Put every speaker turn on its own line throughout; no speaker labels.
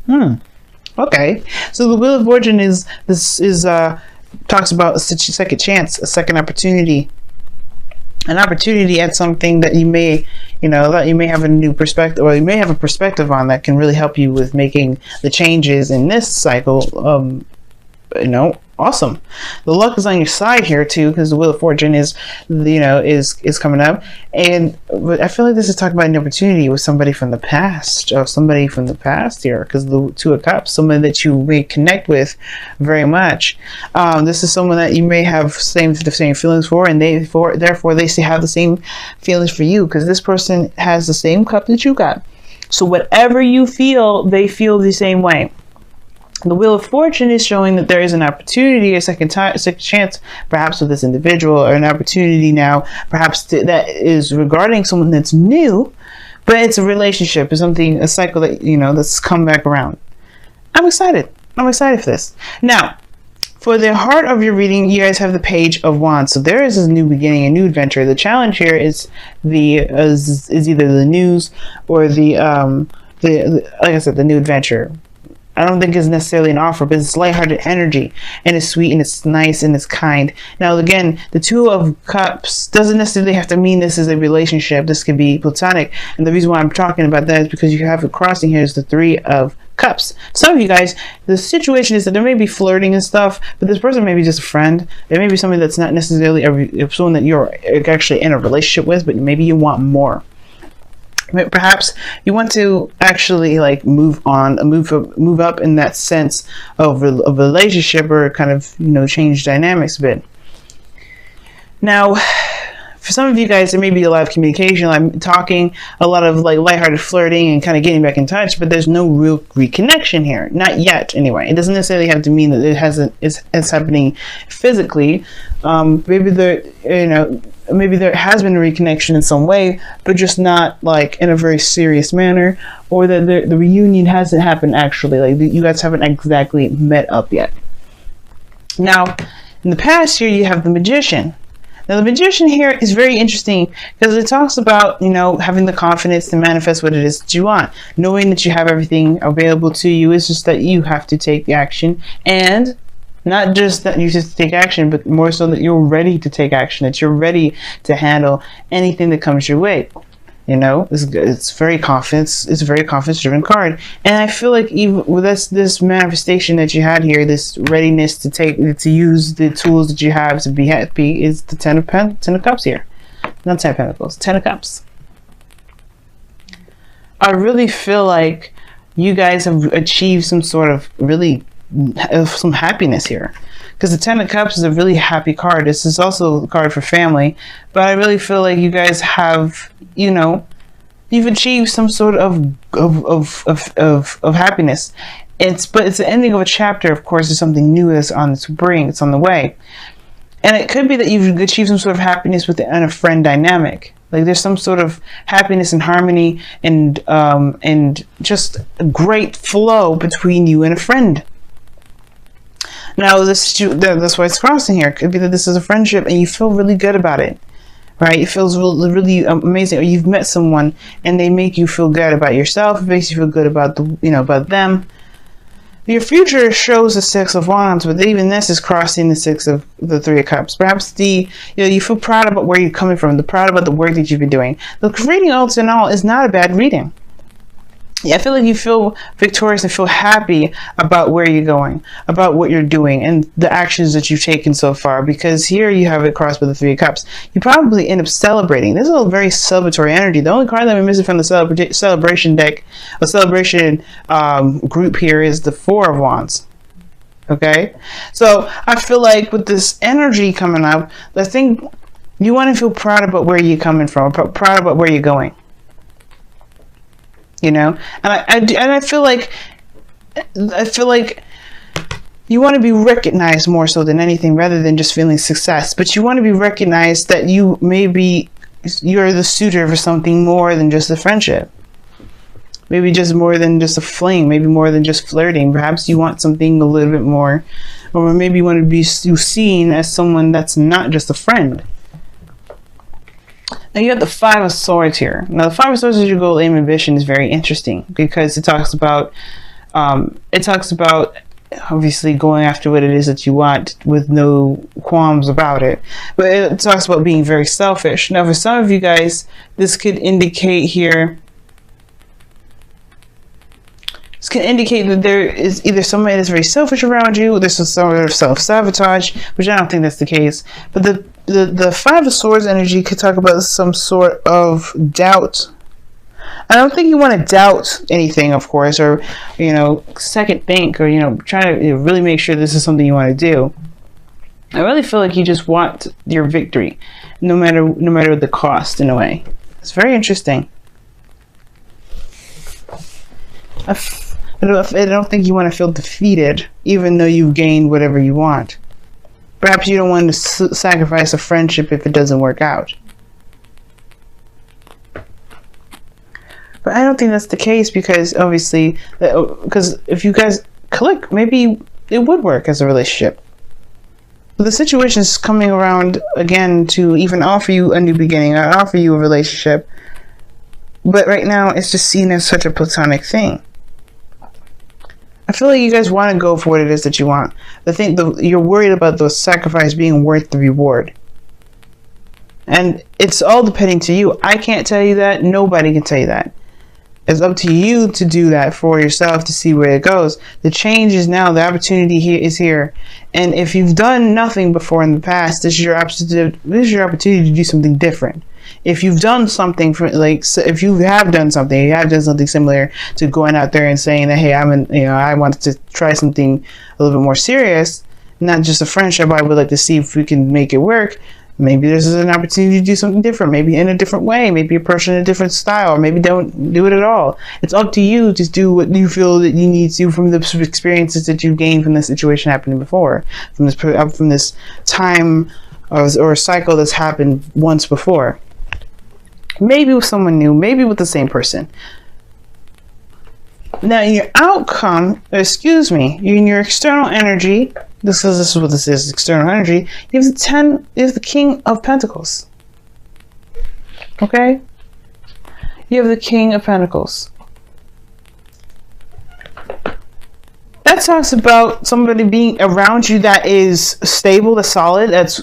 Okay. So the Wheel of Fortune talks about a second chance, a second opportunity, an opportunity at something that you may, that you may have a new perspective, or you may have a perspective on that can really help you with making the changes in this cycle. Awesome. The luck is on your side here too, because the Wheel of Fortune is coming up, and I feel like this is talking about an opportunity with somebody from the past, or somebody from the past here, because the Two of Cups, someone that you may connect with very much. This is someone that you may have the same feelings for, and therefore they have the same feelings for you, because this person has the same cup that you got. So whatever you feel, they feel the same way. The Wheel of Fortune is showing that there is an opportunity, a second chance, perhaps with this individual, or an opportunity now, perhaps that is regarding someone that's new, but it's a relationship, it's something, a cycle that, that's come back around. I'm excited. I'm excited for this. Now, for the heart of your reading, you guys have the Page of Wands. So there is a new beginning, a new adventure. The challenge here is is either the news or the like I said, the new adventure. I don't think it's necessarily an offer, but it's lighthearted energy, and it's sweet, and it's nice, and it's kind. Now, again, the Two of Cups doesn't necessarily have to mean this is a relationship. This could be platonic, and the reason why I'm talking about that is because you have it crossing here is the Three of Cups. Some of you guys, the situation is that there may be flirting and stuff, but this person may be just a friend. There may be somebody that's not necessarily someone that you're actually in a relationship with, but maybe you want more. Perhaps you want to actually move up in that sense of a relationship, or kind of change dynamics a bit. Now, for some of you guys, there may be a lot of communication. I'm talking a lot of lighthearted flirting and kind of getting back in touch, but there's no real reconnection here, not yet. Anyway, it doesn't necessarily have to mean that it's happening physically. Maybe there has been a reconnection in some way, but just not in a very serious manner, or that the reunion hasn't happened actually. You guys haven't exactly met up yet. Now, in the past here, you have the Magician. Now, the Magician here is very interesting because it talks about, having the confidence to manifest what it is that you want. Knowing that you have everything available to you. It's just that you have to take the action, and not just that you just take action, but more so that you're ready to take action, that you're ready to handle anything that comes your way. It's very confidence. It's a very confidence-driven card, and I feel like even with this manifestation that you had here, this readiness to use the tools that you have to be happy, is the Ten of Cups here, not 10 of Pentacles, 10 of Cups. I really feel like you guys have achieved some sort of some happiness here, because the Ten of Cups is a really happy card. This is also a card for family, but I really feel like you guys have, you've achieved some sort of happiness. But it's the ending of a chapter. Of course, there's something new that's on its spring. It's on the way, and it could be that you've achieved some sort of happiness within a friend dynamic. There's some sort of happiness and harmony, and just a great flow between you and a friend. Now, that's why it's crossing here. It could be that this is a friendship and you feel really good about it, right? It feels really, really amazing. Or you've met someone and they make you feel good about yourself. It makes you feel good about about them. Your future shows the Six of Wands, but even this is crossing the Three of Cups. Perhaps you feel proud about where you're coming from, proud about the work that you've been doing. The reading, all in all, is not a bad reading. Yeah, I feel like you feel victorious and feel happy about where you're going, about what you're doing, and the actions that you've taken so far, because here you have it crossed with the Three of Cups. You probably end up celebrating. This is a very celebratory energy. The only card that we're missing from the celebration deck, a celebration group here, is the Four of Wands. Okay? So I feel like with this energy coming up, I think you want to feel proud about where you're coming from, proud about where you're going. And I feel like you want to be recognized more so than anything, rather than just feeling success. But you want to be recognized that you're the suitor for something more than just a friendship. Maybe just more than just a fling. Maybe more than just flirting. Perhaps you want something a little bit more, or maybe you want to be seen as someone that's not just a friend. Now you have the Five of Swords here. Now the Five of Swords as your goal, aim, ambition is very interesting, because it talks about It talks about obviously going after what it is that you want with no qualms about it. But it talks about being very selfish. Now, for some of you guys, this could indicate here. This can indicate that there is either somebody that's very selfish around you, or there's some sort of self-sabotage, which I don't think that's the case. But the Five of Swords energy could talk about some sort of doubt. I don't think you want to doubt anything, of course, or, you know, second think, or, you know, try to really make sure this is something you want to do. I really feel like you just want your victory, no matter the cost, in a way. It's very interesting. I don't think you want to feel defeated, even though you've gained whatever you want. Perhaps you don't want to sacrifice a friendship if it doesn't work out. But I don't think that's the case, because obviously, because if you guys click, maybe it would work as a relationship. But the situation is coming around again to even offer you a new beginning, or offer you a relationship. But right now, it's just seen as such a platonic thing. I feel like you guys want to go for what it is that you want. You're worried about the sacrifice being worth the reward. And it's all depending to you. I can't tell you that. Nobody can tell you that. It's up to you to do that for yourself, to see where it goes. The change is now. The opportunity here is here. And if you've done nothing before in the past, this is your opportunity to do something different. If you've done something if you have done something similar to going out there and saying that, hey, I wanted to try something a little bit more serious, not just a friendship. I would like to see if we can make it work. Maybe this is an opportunity to do something different, maybe in a different way, maybe approach it in a different style, or maybe don't do it at all. It's up to you. Just do what you feel that you need to from the experiences that you've gained from this situation happening before, from this time or cycle that's happened once before. Maybe with someone new, maybe with the same person. Now, in your outcome, in your external energy, this is what this is, external energy, you have the King of Pentacles. Okay? You have the King of Pentacles. That talks about somebody being around you that is stable, that's solid, that's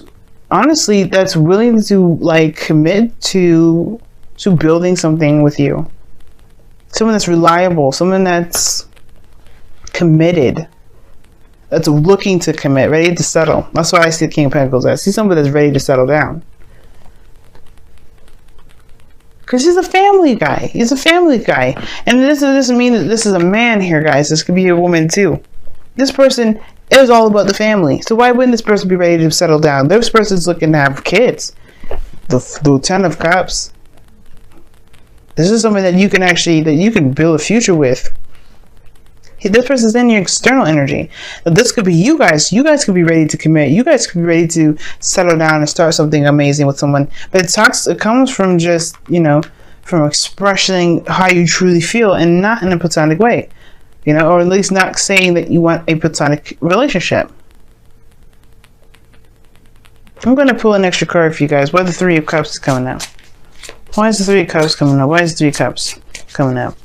willing to commit to building something with you. Someone that's reliable, someone that's committed, that's looking to commit, ready to settle. That's why I see the King of Pentacles. I see somebody that's ready to settle down. Because he's a family guy. He's a family guy. And this doesn't mean that this is a man here, guys. This could be a woman too. This person is all about the family. So why wouldn't this person be ready to settle down? This person's looking to have kids. The Ten of Cups. This is something that you can build a future with. This person's in your external energy. Now, this could be you guys. You guys could be ready to commit. You guys could be ready to settle down and start something amazing with someone. But it comes from just, from expressing how you truly feel, and not in a platonic way. Or at least not saying that you want a platonic relationship. I'm going to pull an extra card for you guys. Why the Three of Cups is coming out? Why is the Three of Cups coming out? Why is the Three of Cups coming out?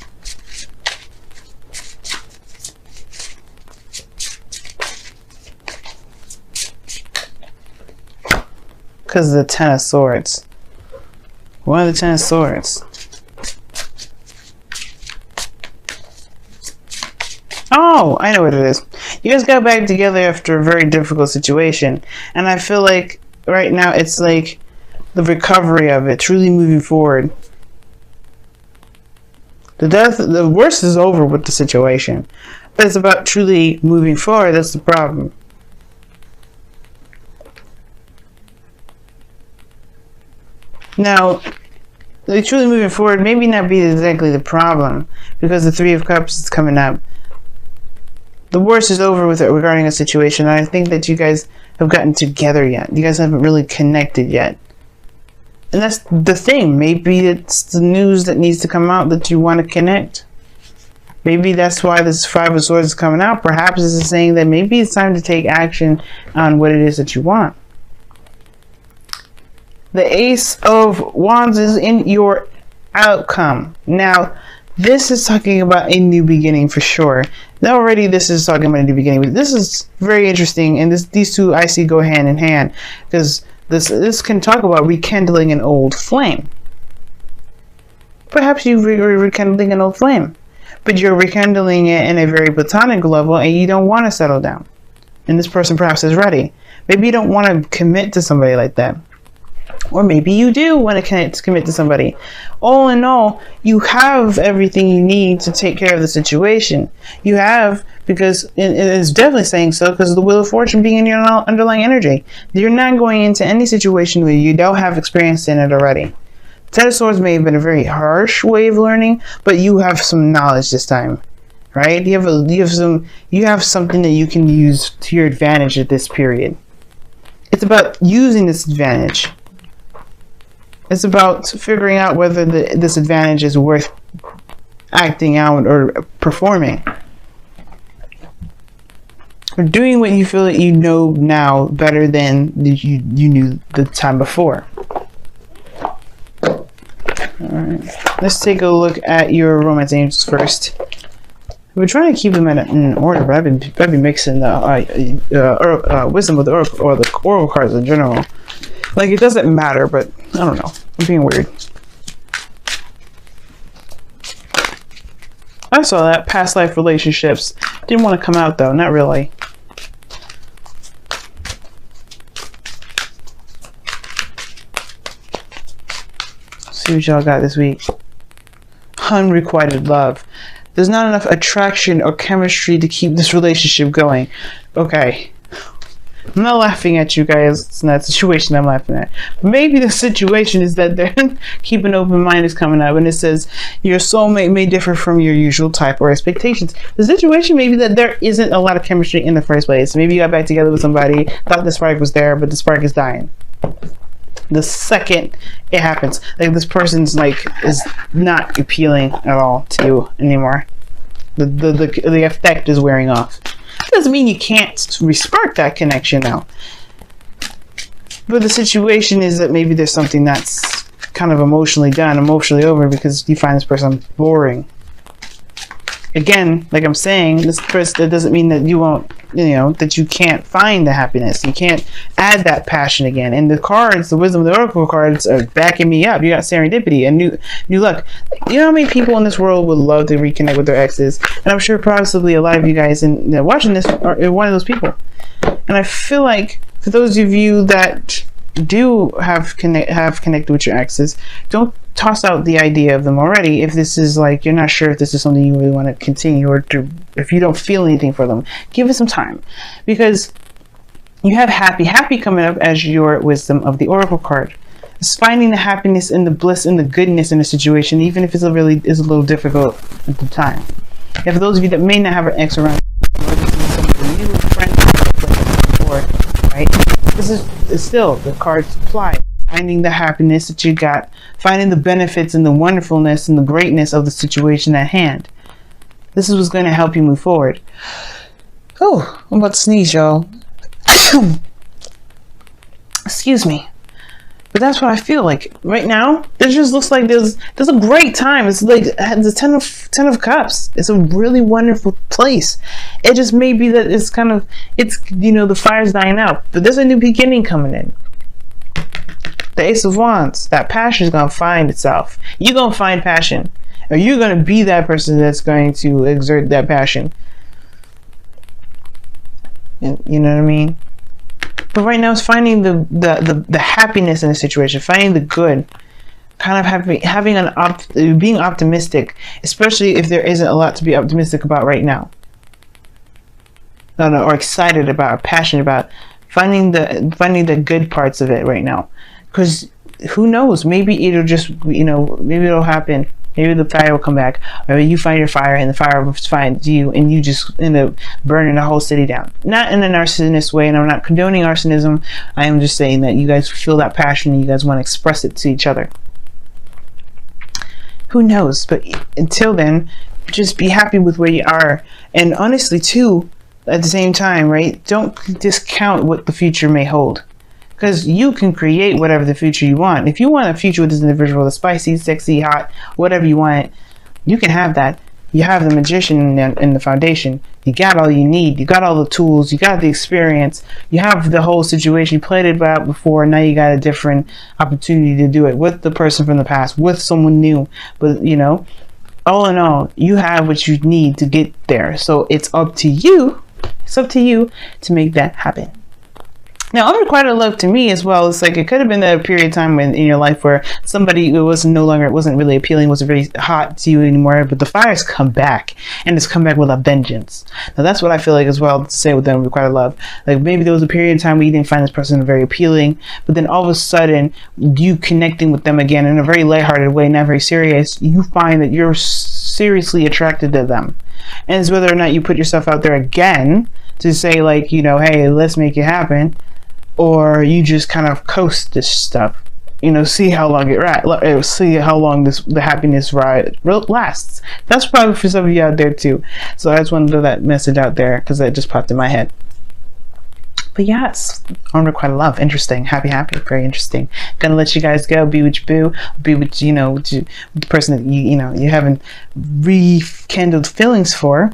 Because of the Ten of Swords. Why the Ten of Swords? Oh, I know what it is. You guys got back together after a very difficult situation. And I feel like right now it's like the recovery of it, truly moving forward. The worst is over with the situation. But it's about truly moving forward. That's the problem. Now, truly moving forward maybe not be exactly the problem, because the Three of Cups is coming up. The worst is over with it regarding a situation. And I think that you guys have gotten together yet. You guys haven't really connected yet. And that's the thing. Maybe it's the news that needs to come out that you want to connect. Maybe that's why this Five of Swords is coming out. Perhaps this is saying that maybe it's time to take action on what it is that you want. The Ace of Wands is in your outcome. Now, this is talking about a new beginning for sure. Now already this is talking about in the beginning, but this is very interesting, and these two I see go hand in hand, because this can talk about rekindling an old flame. Perhaps you're rekindling an old flame, but you're rekindling it in a very platonic level, and you don't want to settle down. And this person perhaps is ready. Maybe you don't want to commit to somebody like that. Or maybe you do want to commit to somebody. All in all, you have everything you need to take care of the situation. You have, because it is definitely saying so, because of the Wheel of Fortune being in your underlying energy. You're not going into any situation where you don't have experience in it already. Ten of Swords may have been a very harsh way of learning, but you have some knowledge this time, right? You have something that you can use to your advantage at this period. It's about using this advantage. It's about figuring out whether this advantage is worth acting out or performing. Or doing what you feel that you know now better than you knew the time before. Alright, let's take a look at your romance angels first. We're trying to keep them in order, but I've been mixing the wisdom with the oracle cards in general. Like, it doesn't matter, but I don't know. I'm being weird. I saw that. Past life relationships. Didn't want to come out, though. Not really. Let's see what y'all got this week. Unrequited love. There's not enough attraction or chemistry to keep this relationship going. Okay. I'm not laughing at you guys. It's not a situation I'm laughing at. But maybe the situation is that they're keep an open mind is coming up, and it says your soulmate may differ from your usual type or expectations. The situation may be that there isn't a lot of chemistry in the first place. Maybe you got back together with somebody, thought the spark was there, but the spark is dying. The second it happens, like, this person's like is not appealing at all to you anymore. The effect is wearing off. Doesn't mean you can't respark that connection now. But the situation is that maybe there's something that's kind of emotionally over, because you find this person boring. Again, like I'm saying, this person, that doesn't mean that you won't, that you can't find the happiness. You can't add that passion again. And the cards, the wisdom of the oracle cards, are backing me up. You got serendipity and new luck. You know how many people in this world would love to reconnect with their exes? And I'm sure possibly a lot of you guys watching this are one of those people. And I feel like for those of you that do have connected with your exes, don't toss out the idea of them already if this is like you're not sure if this is something you really want to continue, or if you don't feel anything for them. Give it some time, because you have happy coming up as your wisdom of the oracle card. It's finding the happiness and the bliss and the goodness in a situation, even if it's a little difficult at the time. And for those of you that may not have an ex around, or this is some of the new friends before, right? This is still the cards apply. Finding the happiness that you got, finding the benefits and the wonderfulness and the greatness of the situation at hand. This is what's going to help you move forward. Oh, I'm about to sneeze, y'all. Excuse me. But that's what I feel like right now. It just looks like there's a great time. It's like the ten of cups. It's a really wonderful place. It just may be that it's the fire's dying out, but there's a new beginning coming in. The Ace of Wands, that passion is going to find itself. You're going to find passion. Or you're going to be that person that's going to exert that passion. You know what I mean? But right now it's finding the happiness in the situation, finding the good. Kind of being optimistic, especially if there isn't a lot to be optimistic about right now. Or excited about, or passionate about. Finding the good parts of it right now. Because who knows, maybe it'll just, maybe it'll happen. Maybe the fire will come back, or you find your fire and the fire will find you, and you just end up burning the whole city down. Not in a narcissistic way, and I'm not condoning arsonism. I am just saying that you guys feel that passion and you guys want to express it to each other. Who knows? But until then, just be happy with where you are. And honestly, too, at the same time, right? Don't discount what the future may hold. Because you can create whatever the future you want. If you want a future with this individual that's spicy, sexy, hot, whatever you want, you can have that. you have the magician in the foundation. You got all you need. You got all the tools. You got the experience. You have the whole situation. You played it out before. Now you got a different opportunity to do it with the person from the past, with someone new. But, you know, all in all, you have what you need to get there. So it's up to you. It's up to you to make that happen. Now, unrequited love to me as well, it's like it could have been that period of time in your life where somebody it wasn't really appealing, wasn't really hot to you anymore, but the fire's come back, and it's come back with a vengeance. Now, that's what I feel like as well to say with the unrequited love. Like maybe there was a period of time where you didn't find this person very appealing, but then all of a sudden, you connecting with them again in a very lighthearted way, not very serious, you find that you're seriously attracted to them. And it's whether or not you put yourself out there again to say like, you know, hey, let's make it happen, or you just kind of coast this stuff, you know, see how long see how long the happiness ride lasts. That's probably for some of you out there too. So I just wanted to throw that message out there because that just popped in my head. But yeah, it's unrequited love. Interesting. Happy. Very interesting. Gonna let you guys go. Be with your boo. Be with, you know, the person that you haven't rekindled feelings for.